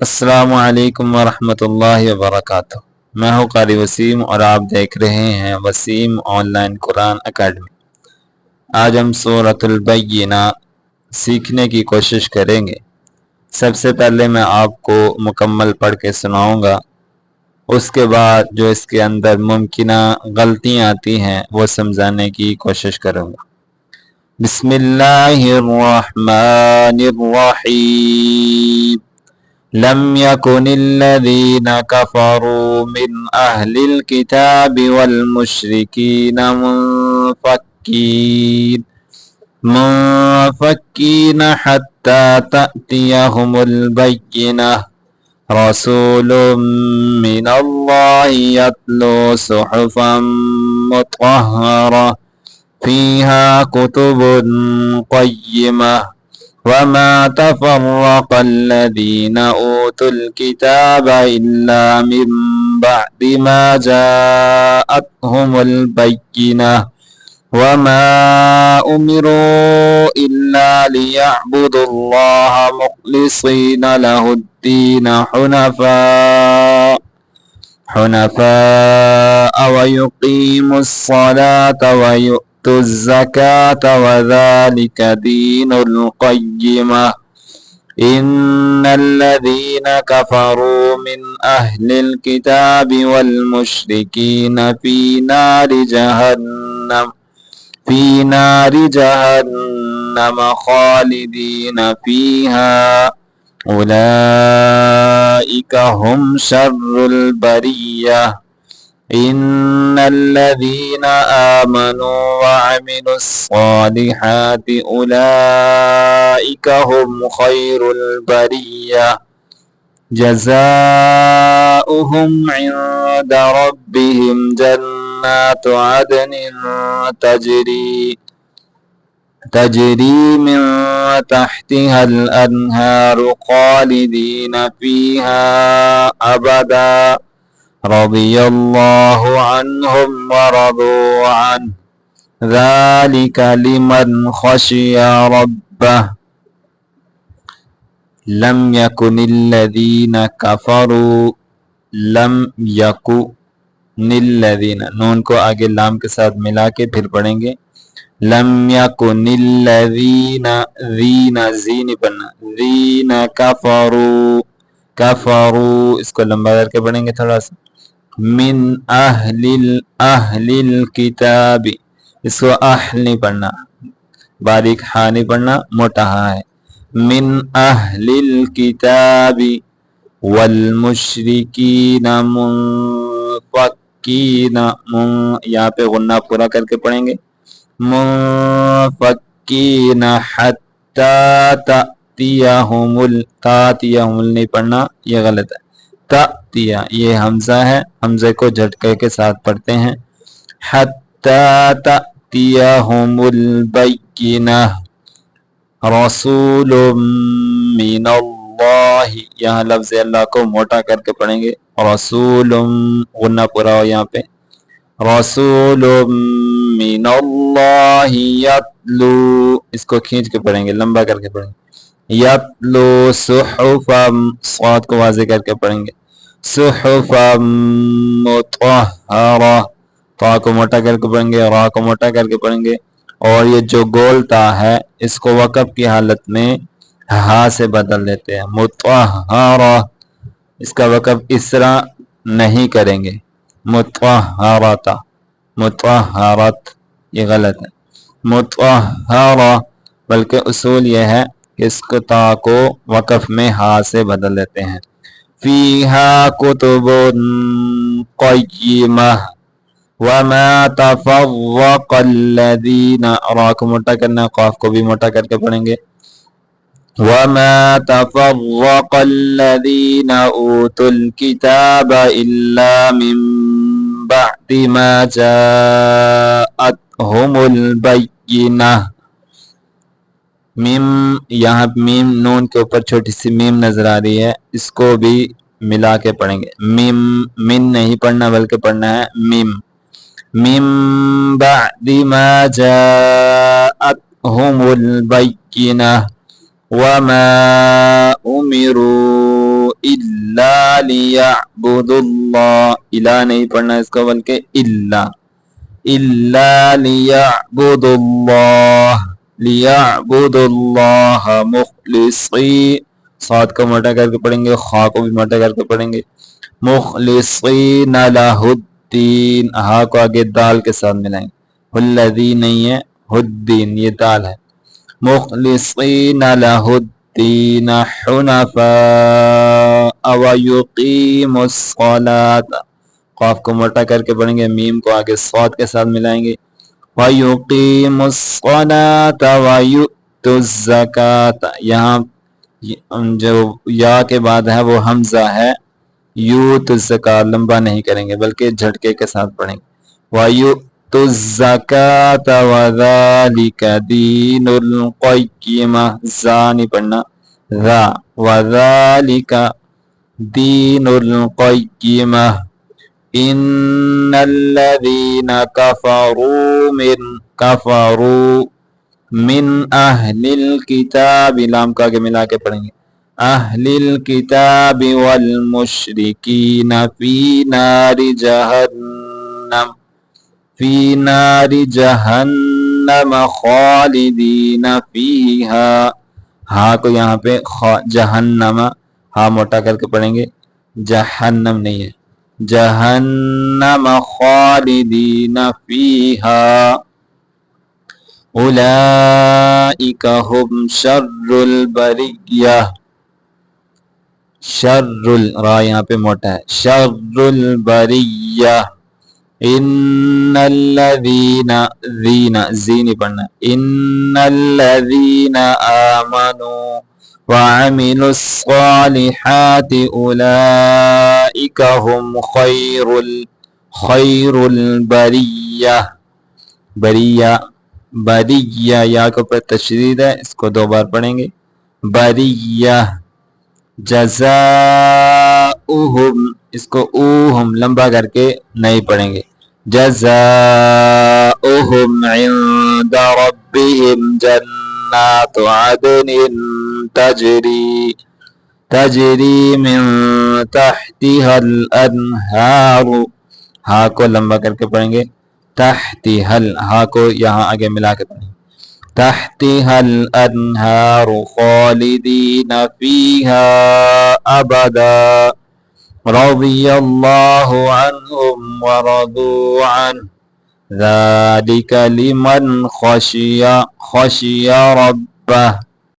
السلام علیکم ورحمۃ اللہ وبرکاتہ۔ میں ہوں قاری وسیم اور آپ دیکھ رہے ہیں Waseem online Quran academy. آج ہم سورۃ البینہ سیکھنے کی کوشش کریں گے۔ سب سے پہلے میں آپ کو مکمل پڑھ کے سناؤں گا، اس کے بعد جو اس کے اندر ممکنہ غلطیاں آتی ہیں وہ سمجھانے کی کوشش کروں گا۔ بسم اللہ الرحمن الرحیم۔ لم يكن الذين كفروا من أهل الكتاب والمشركين منفكين حتى تأتيهم البينة رسول من الله يتلو صحفا مطهرة فيها كتب قيمة وما تفرق الذين أوتوا الكتاب إلا من بعد ما جاءتهم البينة وما أمروا إلا ليعبدوا الله مخلصين له الدين حنفاء ويقيموا الصلاة ويؤتوا الزكاة وذلك دين القيمة إن الذين كفروا من أهل الكتاب والمشركين في نار جهنم خالدين فيها أولئك هم شر البرية إن الذين آمنوا وعملوا الصالحات أولئك هم خير البرية جزاؤهم عند ربهم جنات عدن تجري من تحتها الأنهار خالدين فيها أبدا رضي الله عنهم ورضوا عنه ذلك لمن خشي ربه لم يكن الذين كفروا لم يكن الذين نون کو آگے لام کے ساتھ ملا کے پھر پڑھیں گے لم يكن الذين زین پڑھنا ذین کفروا اس کو لمبا کر کے پڑھیں گے تھوڑا سا من اہل الکتاب اس کو اہل نہیں پڑھنا باریک ہا نہیں پڑھنا موٹا ہا ہے من اہل الکتاب والمشرکین منفکین یہاں پہ غنہ پورا کر کے پڑھیں گے منفکین حتی تأتیہم نہیں پڑھنا یہ غلط ہے تأتیہ یہ حمزہ ہے حمزے کو جھٹکے کے ساتھ پڑھتے ہیں حتی تأتیہم البینہ رسول من اللہ یہاں لفظ اللہ کو موٹا کر کے پڑھیں گے رسول غنہ پورا ہو یہاں پہ رسول من اللہ یتلو اس کو کھینچ کے پڑھیں گے لمبا کر کے پڑھیں گے یتلو صحفا صاد کو واضح کر کے پڑھیں گے صحفا مطہرہ تا کو موٹا کر کے پڑھیں گے را کو موٹا کر کے پڑھیں گے اور یہ جو گول تا ہے اس کو وقف کی حالت میں ہا سے بدل دیتے ہیں مطہرہ اس کا وقف اسرا نہیں کریں گے مطہرۃ مطہرت یہ غلط ہے مطہرہ بلکہ اصول یہ ہے کہ اس کو تا کو وقف میں ہا سے بدل دیتے ہیں فیہا کتب قیمہ وما تفرق الذین را کو موٹا کرنا قاف کو بھی موٹا کر کے پڑھیں گے وما تفرق الذین اوتوا الکتاب الا من بعد ما جاءتهم البینہ میم یہاں میم نون کے اوپر چھوٹی سی میم نظر آ رہی ہے اس کو بھی ملا کے پڑھیں گے میم من نہیں پڑھنا بلکہ پڑھنا ہے میم من بعد ما جاءتهم البینہ وما امروا لیعبداللہ، الہ نہیں پڑھنا اس کو بلکہ الا لیعبداللہ، لیعبداللہ مخلصی، صاد کو موٹا کر کے پڑھیں گے، خا کو بھی موٹا کر کے پڑھیں گے، مخلصین لہ الدین، ہا کو آگے دال کے ساتھ ملائیں گے، الذی نہیں ہے، الدین یہ دال ہے، مخلصین لہ الدین حنفاء ویقیموا الصلاۃ، قاف کو موٹا کر کے پڑھیں گے، میم کو آگے صاد کے ساتھ ملائیں گے، وَيُقِيمُ الصَّلَاةَ وَيُؤْتُ الزَّكَاةَ، یہاں جو یا کے بعد ہے وہ حمزہ ہے، یوت الزکاة لمبا نہیں کریں گے بلکہ جھٹکے کے ساتھ پڑھیں گے، وَيُؤْتُ الزَّكَاةَ وَذَلِكَ دِينُ الْقَيِّمَةِ، زا نہیں پڑھنا، ذا، وَذَلِكَ دِينُ الْقَيِّمَةِ ان الذين كفروا من اہل الکتاب، لام کا آگے ملا کے پڑھیں گے، اہل الکتاب والمشرکین فی نار جہنم خالدین فیہا، ہا کو یہاں پہ جہنم، ہا موٹا کر کے پڑھیں گے، جہنم نہیں ہے، جہنم خالدین فیہا اولئک هم شر البریہ، شر را یہاں پہ موٹا ہے، شر البریہ، ان الذین، زی نہیں پڑھنا، ان الذین آمنوا وعملوا الصالحات اولئک هم خیر البریہ، بریہ یا کے اوپر تشدید ہے، اس کو دو بار پڑھیں گے، بریہ، جزاؤہم، اس کو اوہم لمبا کر کے نہیں پڑھیں گے، جزاؤہم عند ربہم جنات عدن تجری من تحتها الانہار، ہا کو لمبا کر کے پڑھیں گے، تحتها، ہا کو یہاں آگے ملا کے پڑھیں گے، تحتها الانہار خالدین فیہا ابدا رضی اللہ عنہم ورضوا عنہ ذالک لمن خشی ربہ،